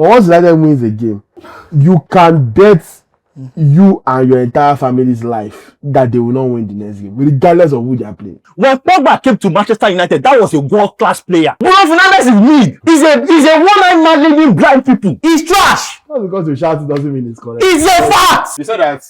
But once United wins a game, you can bet you and your entire family's life that they will not win the next game, regardless of who they are playing. When Pogba came to Manchester United, that was a world-class player. Bruno Fernandes is mid. He's a one-man man leading blind people. He's trash. Not because you shout it doesn't mean it's correct. It's a fact. You said that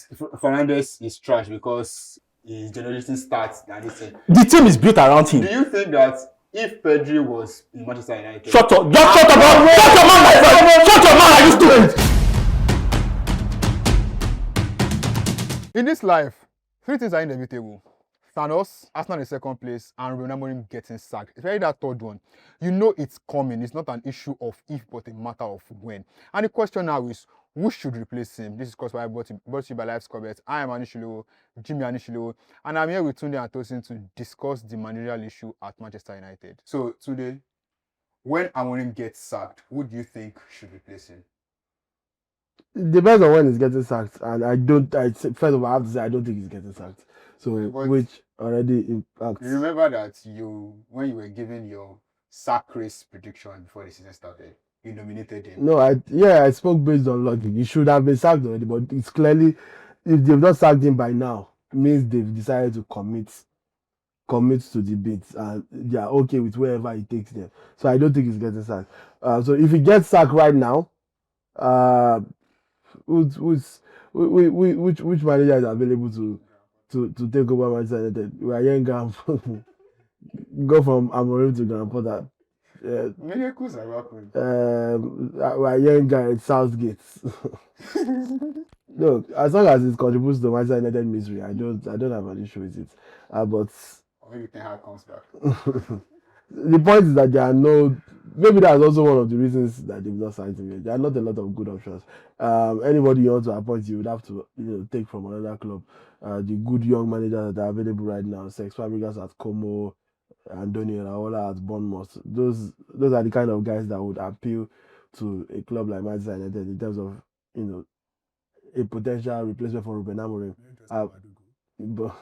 Fernandes is trash because he's generating stats and this thing. The team is built around him. Do you think that if Pedri was in Manchester United... Shut up. Just shut up. Shut your mouth, my friend. Shut your mouth, you student. In this life, 3 things are inevitable. Thanos, Arsenal in second place, and Ruben Amorim getting sacked. Especially that third one. You know it's coming. It's not an issue of if, but a matter of when. And the question now is, who should replace him? This is CrossFire brought to you by Life's Corbett. I am Anishilo, Jimmy Anishilo, and I'm here with Tunde and Tosin to discuss the managerial issue at Manchester United. So, today, when Amorim gets sacked, who do you think should replace him? It depends on when he's getting sacked, and first of all, I have to say I don't think he's getting sacked. So which already impacts. You remember that when you were giving your sack race prediction before the season started, you nominated him. No, I spoke based on logic. He should have been sacked already, but it's clearly, if they've not sacked him by now, it means they've decided to commit to the bits, and they are okay with wherever he takes them. So I don't think he's getting sacked. So if he gets sacked right now, which manager is available to take over Manchester United? We are young, go from Amorim to Graham Potter. Miracles are happening. We are young guy at Southgate. Look, as long as it contributes to Manchester United misery, I don't have an issue with it. But maybe Ten Hag comes back. The point is that there are no. Maybe that's also one of the reasons that they've not signed him yet. There are not a lot of good options. Anybody you want to appoint, you would have to take from another club. The good young managers that are available right now, Sex Fabregas at Como, Antonio Raola at Bournemouth. Those are the kind of guys that would appeal to a club like Manchester United in terms of a potential replacement for Ruben Amorim. But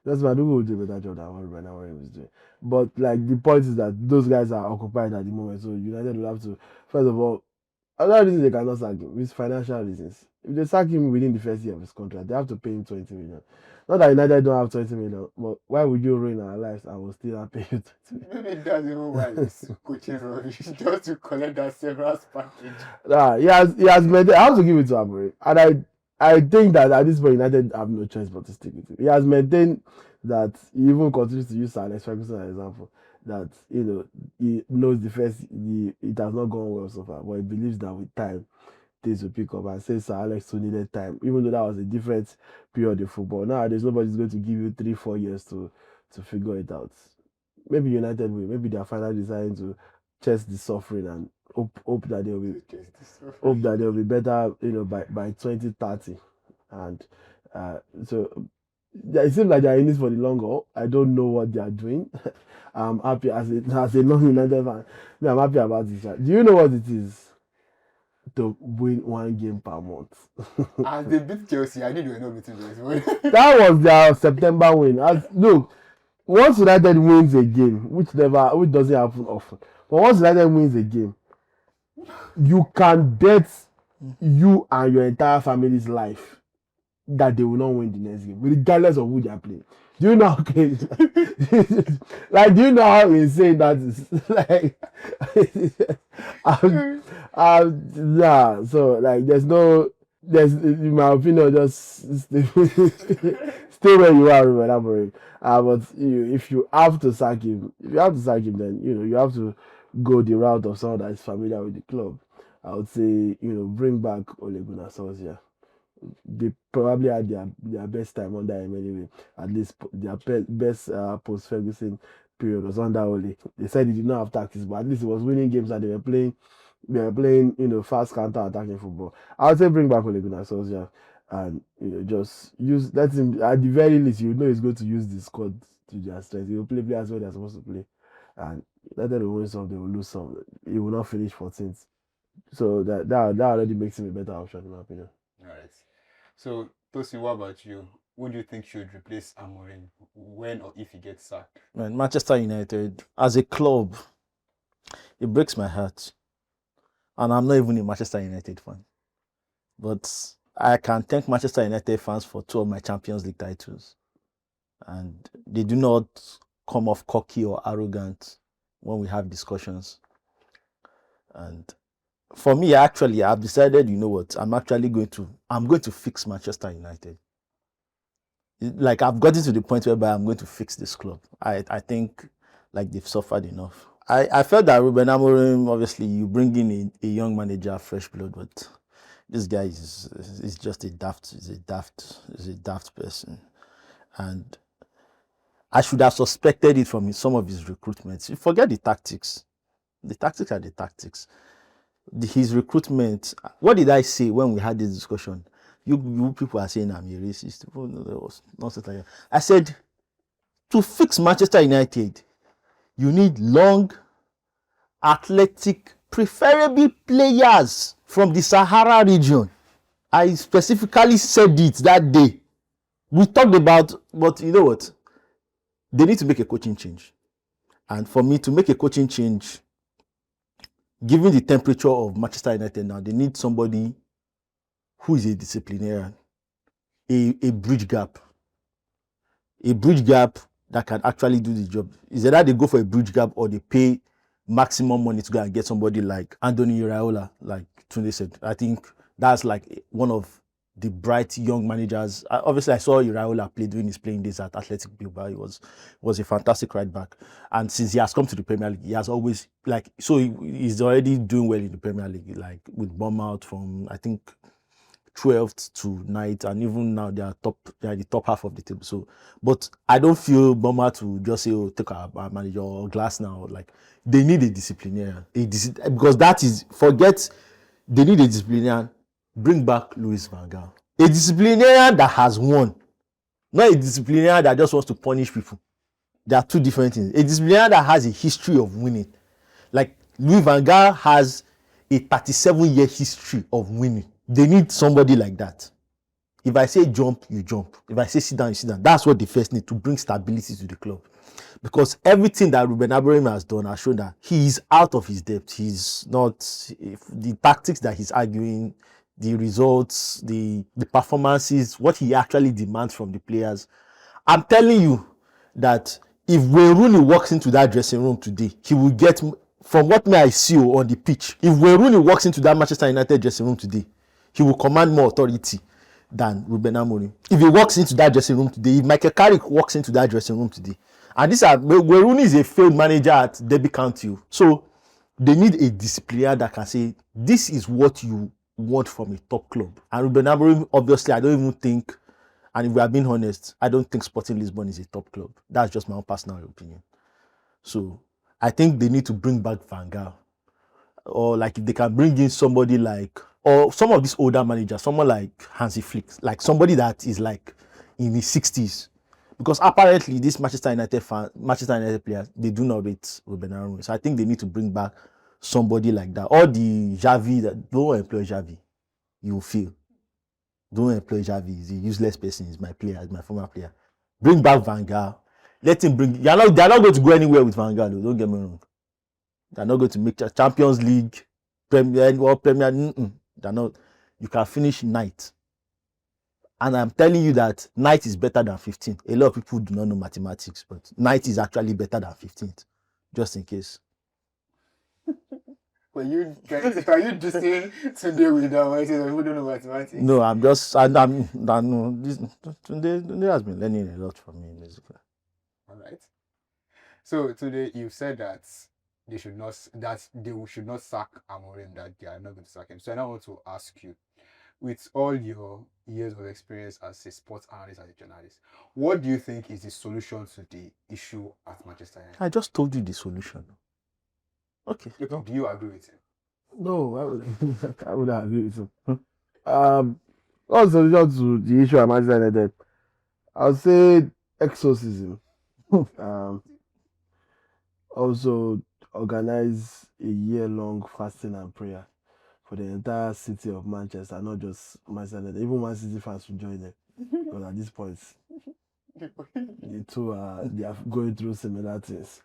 that's Madugu will do a better job than what Ruben Amorim is doing. But like the point is that those guys are occupied at the moment, so United will have to, first of all, another reason they cannot sack him is financial reasons. If they sack him within the first year of his contract, they have to pay him 20 million. Not that United don't have 20 million, but why would you ruin our lives and we'll still not pay you 20 million? Maybe that's even why he's coaching rubbish, just to collect that severance package. He has made it. I have to give it to Amorim, and I think that at this point United have no choice but to stick with him. He has maintained that he even continues to use Sir Alex Ferguson as an example. That he knows it has not gone well so far, but he believes that with time things will pick up, and says Sir Alex too needed time, even though that was a different period of football. Nowadays nobody's going to give you 3-4 years to figure it out. Maybe United will, maybe they are finally deciding to chase the suffering and hope that they'll be better, by 2030. And so it seems like they're in this for the long haul. I don't know what they are doing. I'm happy as a non-United fan. I'm happy about this. Do you know what it is to win 1 game per month? As they beat Chelsea, I knew they were not beating this. That was their September win. Look, once United wins a game, which doesn't happen often, but once United wins a game, you can bet you and your entire family's life that they will not win the next game, regardless of who they are playing. Do you know how crazy? Like, do you know how insane that is? Like, yeah. So like, there's in my opinion, just stay where you are, Ruben Amorim. But if you have to sack him, then you have to go the route of someone that is familiar with the club. I would say, bring back Ole Gunnar Solskjaer. They probably had their best time under him anyway. At least their best post-Ferguson period was under Ole. They said he did not have tactics, but at least he was winning games and they were playing fast counter-attacking football. I would say bring back Ole Gunnar Solskjaer and just let him, at the very least, he's going to use the squad to their strength. He will play players where they're supposed to play. And United will win some, they will lose some. He will not finish 14th. So that already makes him a better option in my opinion. All right. So, Tosin, what about you? Who do you think should replace Amorim when or if he gets sacked? Manchester United, as a club, it breaks my heart. And I'm not even a Manchester United fan. But I can thank Manchester United fans for 2 of my Champions League titles. And they do not come off cocky or arrogant when we have discussions. And for me, actually, I've decided, you know what, I'm going to fix Manchester United. Like, I've gotten to the point whereby I'm going to fix this club. I think like they've suffered enough. I felt that Ruben Amorim, obviously, you bring in a young manager, fresh blood, but this guy is just a daft person. And I should have suspected it from some of his recruitments. You forget the tactics. The tactics are the tactics. His recruitment, what did I say when we had this discussion? You people are saying I'm a racist. Oh, no, there was nonsense like that. I said, to fix Manchester United, you need long, athletic, preferably players from the Sahara region. I specifically said it that day. We talked about, but you know what? They need to make a coaching change. And for me to make a coaching change, given the temperature of Manchester United now, they need somebody who is a disciplinarian, a bridge gap that can actually do the job. Is either they go for a bridge gap or they pay maximum money to go and get somebody like Anthony Iraola, like Tunde said. I think that's like one of the bright young managers. Obviously, I saw Iraola play during his playing days at Athletic Bilbao. He was a fantastic right back. And since he has come to the Premier League, he has always, like, so he's already doing well in the Premier League, like with Bournemouth from, I think, 12th to 9th, and even now they are the top half of the table. So, but I don't feel Bournemouth to just say, oh, take our manager or Glass now. Like, they need a disciplinarian, because that is, forget, they need a disciplinarian. Bring back Louis van Gaal, a disciplinarian that has won, not a disciplinarian that just wants to punish people. There are two different things. A disciplinarian that has a history of winning, like Louis van Gaal has a 37-year history of winning. They need somebody like that. If I say jump, you jump. If I say sit down, you sit down. That's what they first need to bring stability to the club. Because everything that Ruben Amorim has done has shown that he is out of his depth. He's not, the tactics that he's arguing, the results, the performances, what he actually demands from the players. I'm telling you that if Wayne Rooney walks into that dressing room today, he will get, from what may I see on the pitch, if Wayne Rooney walks into that Manchester United dressing room today, he will command more authority than Ruben Amorim. If he walks into that dressing room today, if Michael Carrick walks into that dressing room today, and Wayne Rooney is a failed manager at Derby County, so they need a discipliner that can say, this is what you want from a top club. And Ruben Amorim, obviously, I don't even think, and if we are being honest, I don't think Sporting Lisbon is a top club. That's just my own personal opinion. So I think they need to bring back Van Gaal. Or like if they can bring in somebody like, or some of these older managers, someone like Hansi Flick, like somebody that is like in his 60s. Because apparently these Manchester United players, they do not rate Ruben Amorim. So I think they need to bring back somebody like that. Or the Xavi, that don't employ Xavi, you will feel. Don't employ Xavi, he's a useless person, he's my player, he's my former player. Bring back Van Gaal. Let him bring, they're not going to go anywhere with Van Gaal, though, don't get me wrong. They're not going to make Champions League, Premier. They're not. You can finish ninth. And I'm telling you that ninth is better than 15th. A lot of people do not know mathematics, but ninth is actually better than 15th. Just in case. Are you just saying today with that? Why people don't know mathematics? No, I'm just. Today has been learning a lot from me, basically. All right. So today you said that they should not sack Amorim, that they are not going to sack him. So I now want to ask you, with all your years of experience as a sports analyst and a journalist, what do you think is the solution to the issue at Manchester United? I just told you the solution. Okay. Do you agree with him? No, I would agree with him. What's the solution to the issue at Manchester United? I would say exorcism. Also organize a year-long fasting and prayer for the entire city of Manchester, not just Manchester United. Even Man City fans will join them. Because at this point, they are going through similar things.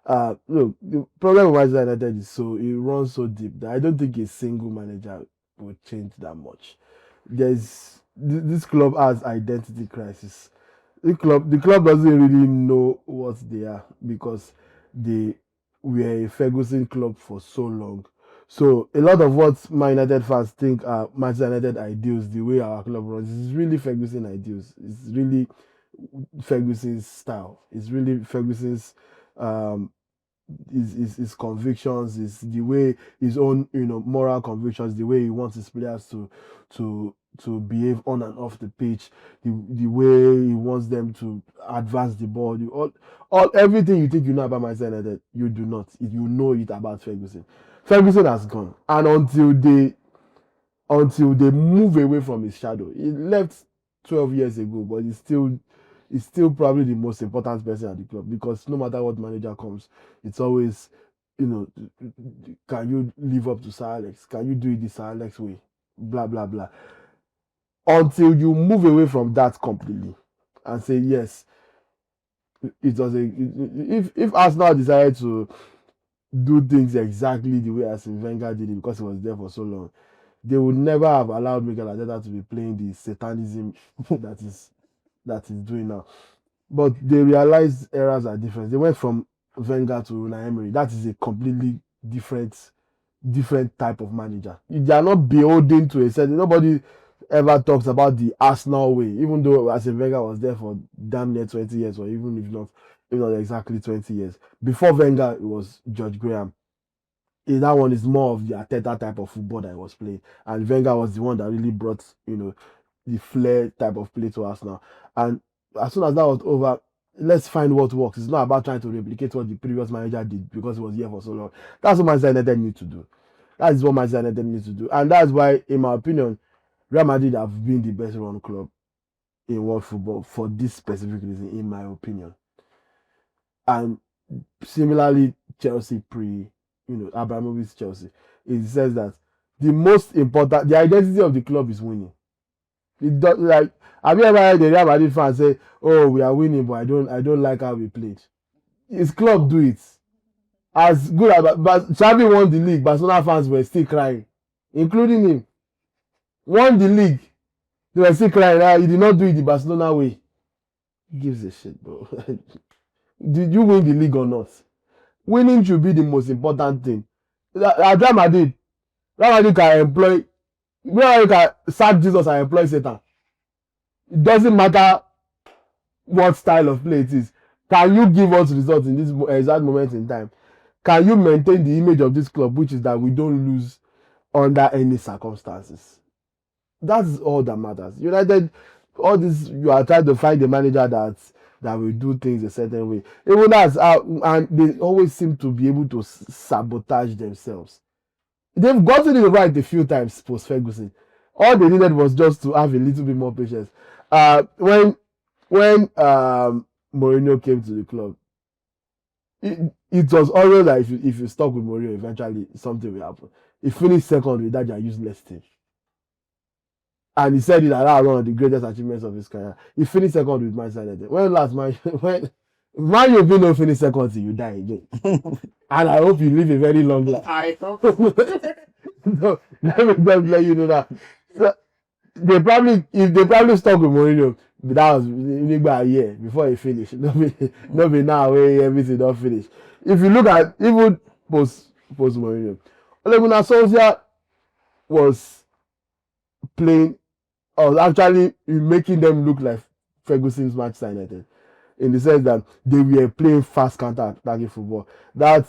Look, the problem with Manchester United is so it runs so deep that I don't think a single manager will change that much. This club has identity crisis. The club doesn't really know what they are because they were a Ferguson club for so long. So a lot of what Man United fans think are Manchester United ideals, the way our club runs, is really Ferguson ideals. It's really Ferguson's style. It's really Ferguson's um his convictions, is the way his own moral convictions, the way he wants his players to behave on and off the pitch, the way he wants them to advance the ball, all everything you think you know about Manchester United, you do not. You know it about Ferguson. Ferguson has gone, and until they move away from his shadow, he left 12 years ago, but he's still probably the most important person at the club because no matter what manager comes, it's always, can you live up to Sir Alex? Can you do it the Sir Alex way? Blah blah blah. Until you move away from that completely and say yes, it was if Arsenal decided to do things exactly the way Arsene Wenger did it because he was there for so long, they would never have allowed Mikel Arteta to be playing the satanism that is doing now. But they realized eras are different. They went from Wenger to Unai Emery. That is a completely different type of manager. They are not beholden to a certain. Nobody ever talks about the Arsenal way, even though Arsene Wenger was there for damn near 20 years, or even if not exactly 20 years. Before Wenger, it was George Graham. That one is more of the Arteta type of football that he was playing, and Wenger was the one that really brought the flair type of play to Arsenal. And as soon as that was over, let's find what works. It's not about trying to replicate what the previous manager did because he was here for so long. That's what Manchester United need to do. That is what Manchester United needs to do, and that's why, in my opinion, Real Madrid have been the best run club in world football for this specific reason, in my opinion. And similarly, Chelsea Abramovich's Chelsea, it says that the identity of the club is winning. Like, have you ever heard the Real Madrid fan say, "Oh, we are winning, but I don't like how we played"? His club do it. As good as but Xavi won the league, Barcelona fans were still crying, including him. Won the league, they were still crying. He did not do it the Barcelona way. He gives a shit, bro. Did you win the league or not? Winning should be the most important thing. At Real Madrid can sack Jesus and employ Satan. It doesn't matter what style of play it is. Can you give us results in this exact moment in time? Can you maintain the image of this club, which is that we don't lose under any circumstances? That's all that matters. United, all this, you are trying to find a manager that will do things a certain way. Even and they always seem to be able to sabotage themselves. They've gotten it right a few times post Ferguson. All they needed was just to have a little bit more patience. When Mourinho came to the club, it was always like if you stuck with Mourinho, eventually something will happen. He finished second with that useless team. And he said it that was one of the greatest achievements of his career. He finished second with Manchester United. When Man U no finish second till you die again. And I hope you live a very long life. I hope. No, let me just let you know that. So, if they probably stuck with Mourinho, that was a year before he finished. No be now where everything don't finish. If you look at even post Mourinho, Ole Gunnar Solskjaer was playing, or actually making them look like Ferguson's Manchester United, in the sense that they were playing fast counter-attacking football. That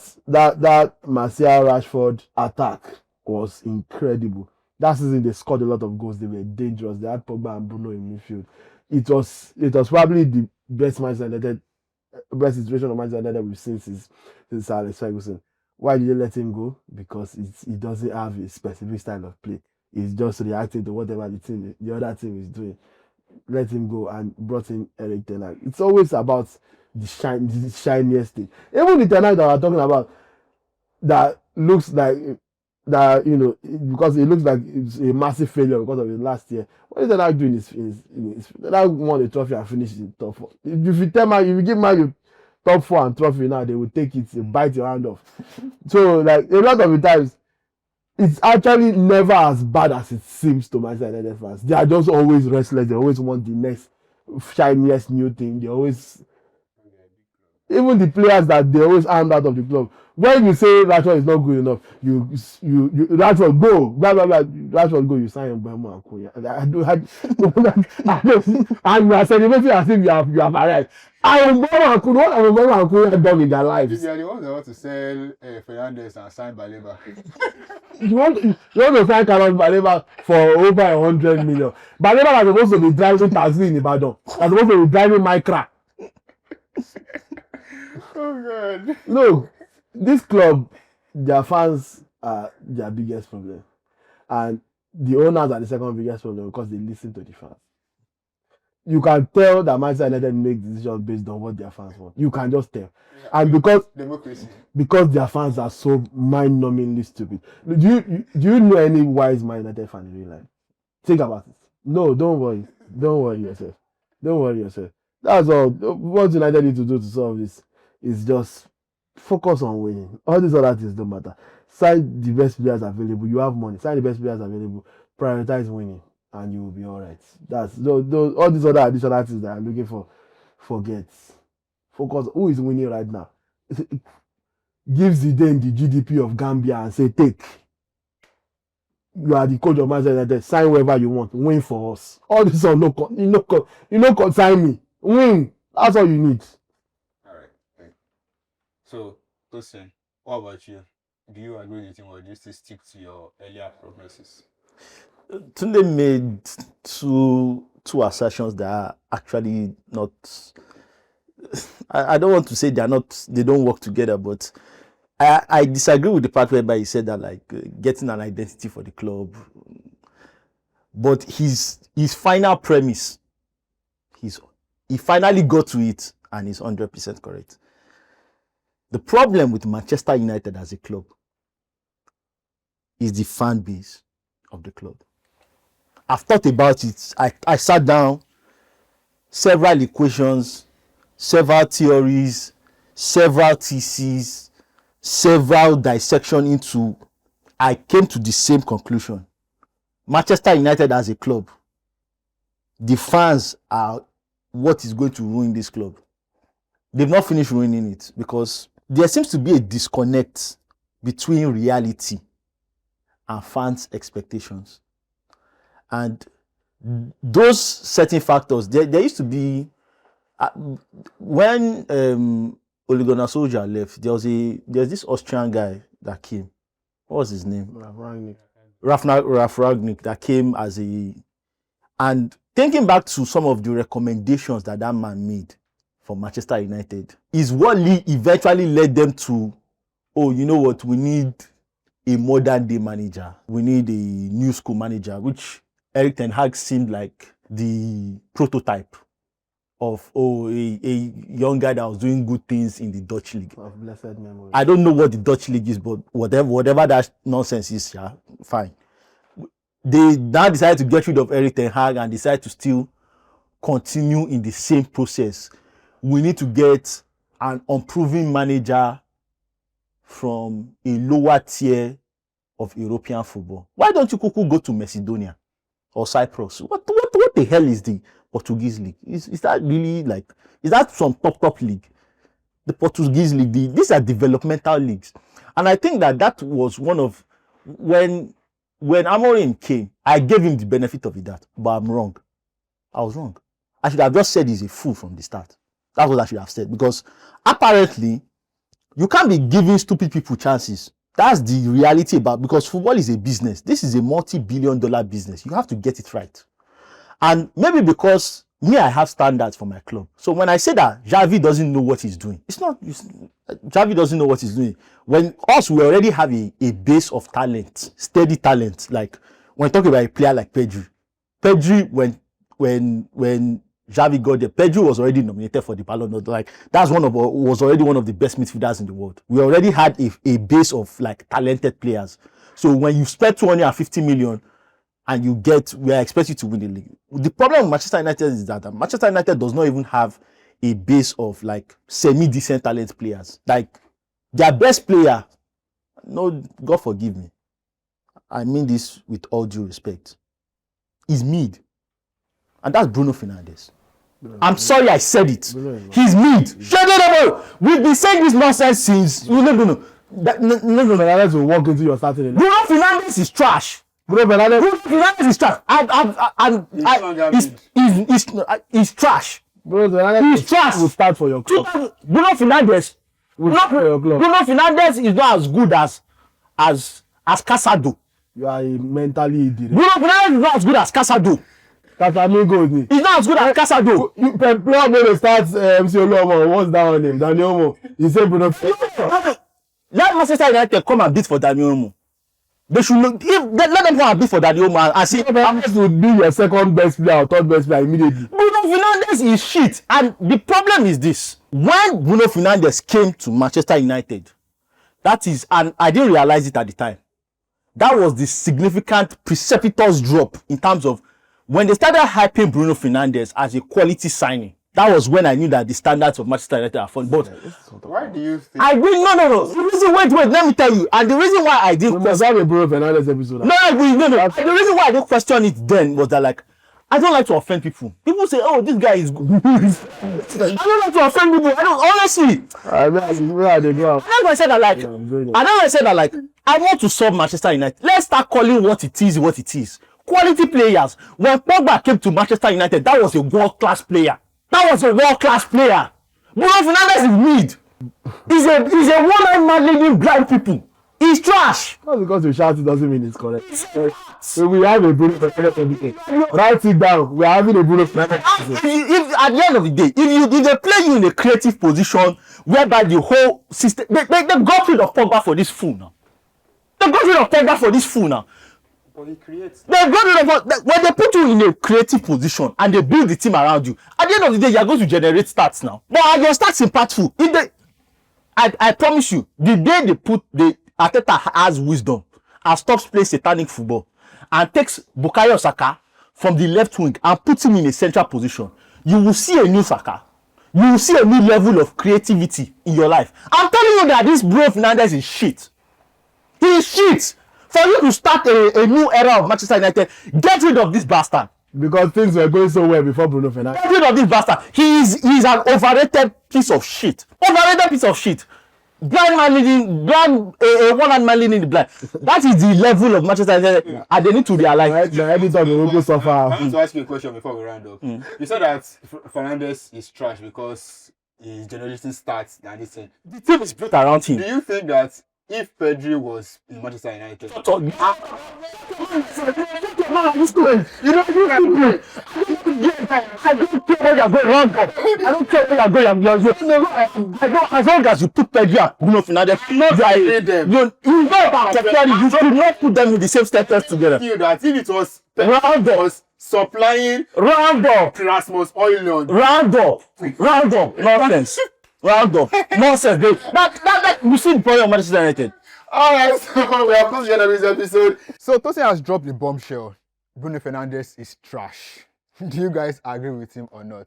Martial Rashford attack was incredible. That season they scored a lot of goals. They were dangerous. They had Pogba and Bruno in midfield. It was probably the best situation of Manchester United we've seen since Alex Ferguson. Why did they let him go? Because he doesn't have a specific style of play. He's just reacting to whatever the other team is doing. Let him go and brought in Eric Ten Hag. It's always about the shiniest thing. Even the Ten Hag that we're talking about, that looks like that, because it looks like it's a massive failure because of his last year. What is Ten Hag doing? Ten Hag won a trophy and finished in top four. If you give Man top 4 and trophy now, they will take it, they bite your hand off. So like a lot of the times, it's actually never as bad as it seems to Manchester United fans. They are just always restless. They always want the next shiniest new thing. They always, even the players that they always armed out of the club. When you say Rashford is not good enough, you Rashford go, blah blah blah. Rashford go, you sign Mbemo and Kunya. And you are celebrating as if you have arrived. I am Mbemo and Kunya. What have Mbemo and Kunya done in their lives? They are the ones that want to sell Fernandes and sign Baleba. You want to sign Carlos Baleba for over 100 million. Baleba was supposed to be driving taxi in Ibadan. Was supposed to be driving Micra. Oh God. Look, this club, their fans are their biggest problem, and the owners are the second biggest problem because they listen to the fans. You can tell that Manchester United make decisions based on what their fans want. You can just tell, and because their fans are so mind-numbingly stupid. Do you know any wise Man United fan in real life? Think about it. No, don't worry yourself. Don't worry yourself. That's all. What United need to do to solve this is just focus on winning. All these other things don't matter. Sign the best players available. You have money. Sign the best players available. Prioritize winning, and you will be all right. That's those all these other additional things that I'm looking for. Forget. Focus. Who is winning right now? Give Zidane the GDP of Gambia and say, take. You are the coach of Manchester United. Sign wherever you want. Win for us. All this are consign me. Win. That's all you need. All right. So, Tosin, what about you? Do you agree with him, or do you still stick to your earlier prognosis? Tunde made two assertions that are actually not. I don't want to say they don't work together, but I disagree with the part whereby he said that like getting an identity for the club. But his final premise, he finally got to it and he's 100% correct. The problem with Manchester United as a club is the fan base of the club. I've thought about it. I sat down, several equations, several theories, several theses, several dissection into. I came to the same conclusion. Manchester United as a club, the fans are what is going to ruin this club. They've not finished ruining it because there seems to be a disconnect between reality and fans' expectations. And those certain factors, there used to be, when Ole Gunnar Solskjaer left, there's this Austrian guy that came. What was his name? Ralf Rangnick that came as and thinking back to some of the recommendations that man made for Manchester United is what eventually led them to, oh, you know what, we need a modern day manager. We need a new school manager, which Erik ten Hag seemed like the prototype of a young guy that was doing good things in the Dutch league. Of blessed memory. I don't know what the Dutch league is, but whatever that nonsense is, yeah, fine. They now decided to get rid of Erik ten Hag and decide to still continue in the same process. We need to get an unproven manager from a lower tier of European football. Why don't you go to Macedonia or Cyprus? What the hell is the Portuguese league? Is that really like, is that some top league? The Portuguese league, these are developmental leagues. And I think that was one of, when Amorim came, I gave him the benefit of the doubt, but I'm wrong. I was wrong. I should have just said he's a fool from the start. That's what I should have said, because apparently you can't be giving stupid people chances. That's the reality because football is a business. This is a multi-billion-dollar business. You have to get it right. And maybe because I have standards for my club. So when I say that Xavi doesn't know what he's doing, Xavi doesn't know what he's doing. When we already have a base of talent, steady talent. Like when talking about a player like Pedri, when Xavi got there, Pedri was already nominated for the Ballon d'Or. Like was already one of the best midfielders in the world. We already had a base of like talented players. So when you spend 250 million and we are expected to win the league. The problem with Manchester United is that Manchester United does not even have a base of like semi-decent talent players. Like their best player, no, God forgive me, I mean this with all due respect, is mid. And that's Bruno Fernandes. I'm sorry I said it. He's mid. Shut up! We've been saying this nonsense since. No. Fernandes will walk into your starting lineup. Bruno Fernandes is trash. Bruno Fernandes is trash. He's trash. Bruno Fernandes He's trash. will start for your club. Bruno Fernandes Will start for your club. Bruno Fernandes is not as good as Casado. You are mentally idiot. Bruno Fernandes is not as good as Casado. Casamigo. He's not as good as Casado. You player going to start MC Oluomo. What's that on him? Daniel Omo. He said Bruno Fernandes. Let Manchester United come and beat for Daniel Omo. They should look. Let them come and beat for Daniel Omo and see. Fernandes would be your second best player or third best player immediately. Bruno Fernandes is shit, and the problem is this: when Bruno Fernandes came to Manchester United, that is, and I didn't realize it at the time, that was the significant precipitous drop in terms of when they started hyping Bruno Fernandes as a quality signing. That was when I knew that the standards of Manchester United are fun. But Why do you think? I didn't. No. The reason, wait. Let me tell you. And the reason why I didn't. We must have a Bruno Fernandes episode. No. And the reason why I didn't question it then was that, like, I don't like to offend people. People say, "Oh, this guy is good." I don't like to offend people. I don't, honestly. That's why I said that, like, I want to solve Manchester United. Let's start calling what it is. Quality players. When Pogba came to Manchester United, that was a world-class player. Bruno Fernandes is mid. He's a one-man leading blind people. He's trash. Not because you shout it doesn't mean it's correct. So we have a Bruno Fernandes. Write it down. We are having a Bruno Fernandes. If at the end of the day, if they play you in a creative position whereby the whole system, they got rid of Pogba for this fool now. But he creates. They got rid of when they put you in a creative position and they build the team around you. At the end of the day, you are going to generate stats now. But are your stats impactful? I promise you, the day the Arteta has wisdom and stops playing satanic football and takes Bukayo Saka from the left wing and puts him in a central position, you will see a new Saka. You will see a new level of creativity in your life. I'm telling you that this Bruno Fernandes is shit. He is shit. For you to start a new era of Manchester United, get rid of this bastard. Because things were going so well before Bruno Fernandes. Get rid of this bastard. He's an overrated piece of shit. Blind man leading, one-hand man leading the blind. That is the level of Manchester United, and they need to realize. The editor will go suffer. I want to ask you a question before we round up. You said that Fernandes is trash because he's generating stats and this thing. The team is built around him. Do you think that if Pedri was in Manchester United, You don't I don't care where you're going wrong. I don't care where you're going. As long as you put Pedri and Bruno Fernandes, you should not put them in the same status together. feel that if it was Round up. was supplying Round up. Rasmus Højlund, Nonsense. Nonsense. That you see the problem of Manchester United. alright, so we have come to the end of this episode. So Tosin has dropped the bombshell. Bruno Fernandes is trash. Do you guys agree with him or not?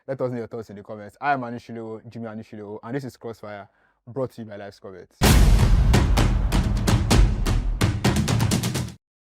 Let us know your thoughts in the comments. I am Jimmy Anishileo, and this is Crossfire, brought to you by Life's Comments.